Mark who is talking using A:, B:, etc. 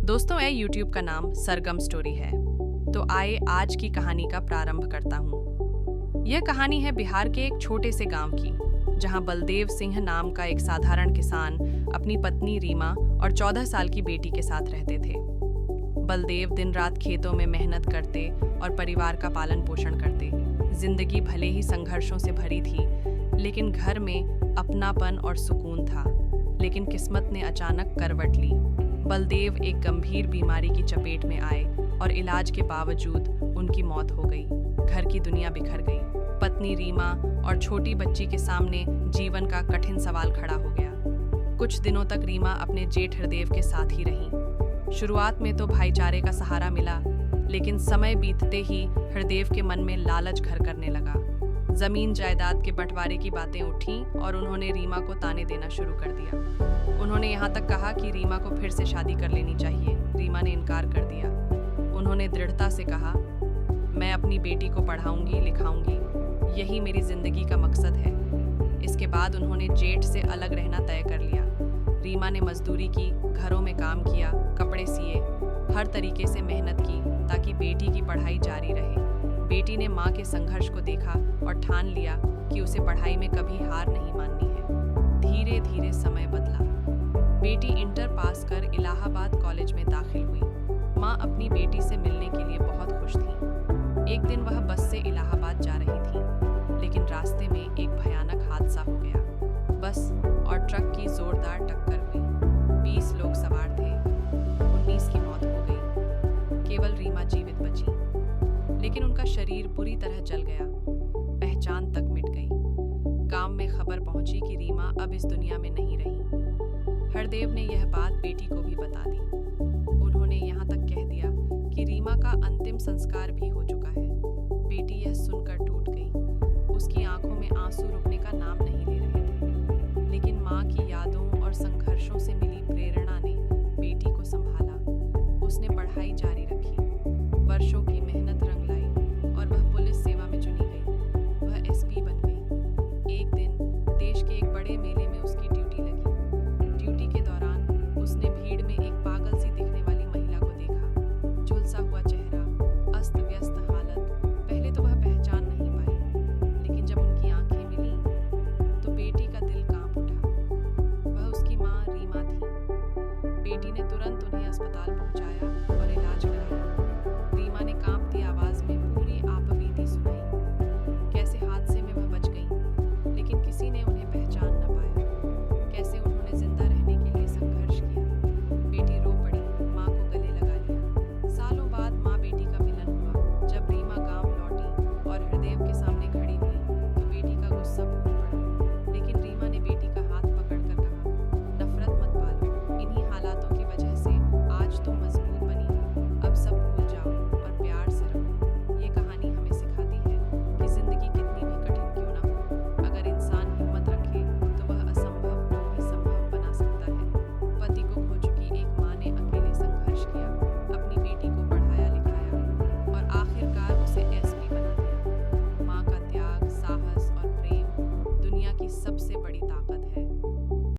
A: दोस्तों, YouTube का नाम सरगम स्टोरी है। तो आए आज की कहानी का प्रारंभ करता हूँ। यह कहानी है बिहार के एक छोटे से गांव की, जहां बलदेव सिंह नाम का एक साधारण किसान अपनी पत्नी रीमा और 14 साल की बेटी के साथ रहते थे। बलदेव दिन रात खेतों में मेहनत करते और परिवार का पालन पोषण करते। जिंदगी भले ही संघर्षों से भरी थी, लेकिन घर में अपनापन और सुकून था। लेकिन किस्मत ने अचानक करवट ली। बलदेव एक गंभीर बीमारी की चपेट में आए और इलाज के बावजूद उनकी मौत हो गई। घर की दुनिया बिखर गई। पत्नी रीमा और छोटी बच्ची के सामने जीवन का कठिन सवाल खड़ा हो गया। कुछ दिनों तक रीमा अपने जेठ हरदेव के साथ ही रही। शुरुआत में तो भाईचारे का सहारा मिला, लेकिन समय बीतते ही हरदेव के मन में लालच घर करने लगा। जमीन जायदाद के बंटवारे की बातें उठीं और उन्होंने रीमा को ताने देना शुरू कर दिया। उन्होंने यहाँ तक कहा कि रीमा को फिर से शादी कर लेनी चाहिए। रीमा ने इनकार कर दिया। उन्होंने दृढ़ता से कहा, मैं अपनी बेटी को पढ़ाऊंगी लिखाऊंगी, यही मेरी जिंदगी का मकसद है। इसके बाद उन्होंने जेठ से अलग रहना तय कर लिया। रीमा ने मजदूरी की, घरों में काम किया, कपड़े सिए, हर तरीके से मेहनत की ताकि बेटी की पढ़ाई जारी रहे। बेटी ने माँ के संघर्ष को देखा और ठान लिया कि उसे पढ़ाई में कभी हार नहीं माननी है। धीरे धीरे समय बदला। बेटी इंटर पास कर इलाहाबाद कॉलेज में दाखिल हुई। माँ अपनी बेटी से मिलने के लिए बहुत खुश थी। एक दिन वह बस से इलाहाबाद जा रही थी, लेकिन रास्ते में एक भयानक हादसा हो गया। बस और ट्रक की जोरदार टक्कर हुई। 20 लोग सवार थे। 19 की मौत हो गई। केवल रीमा जीवित बची, लेकिन उनका शरीर बुरी तरह जल गया। पहचान तक मिट गई। गांव में खबर पहुंची कि रीमा अब इस दुनिया में नहीं रही। हरदेव ने यह बात बेटी को भी बता दी। उन्होंने यहाँ तक कह दिया कि रीमा का अंतिम संस्कार भी हो चुका है। बेटी यह सुनकर टूट गई। उसकी आंखों में आंसू रुकने का नाम नहीं ले रहे थे, लेकिन माँ की यादों और संघर्षों से मिली प्रेरणा ने बेटी को संभाला। उसने पढ़ाई जारी रखी। वर्षों की मेहनत रंग लाई और वह पुलिस सेवा में चुनी गई। वह एसपी बन गई। एक दिन देश के एक बड़े मेले में उसकी ड्यूटी लगी। ड्यूटी के दौरान उसने भीड़ में एक पागल सी दिखने वाली महिला को देखा। झुलसा हुआ चेहरा, अस्त व्यस्त हालत। पहले तो वह पहचान नहीं पाई, लेकिन जब उनकी आंखें मिली तो बेटी का दिल कांप उठा। वह उसकी माँ रीमा थी। बेटी ने तुरंत उन्हें अस्पताल पहुंचाया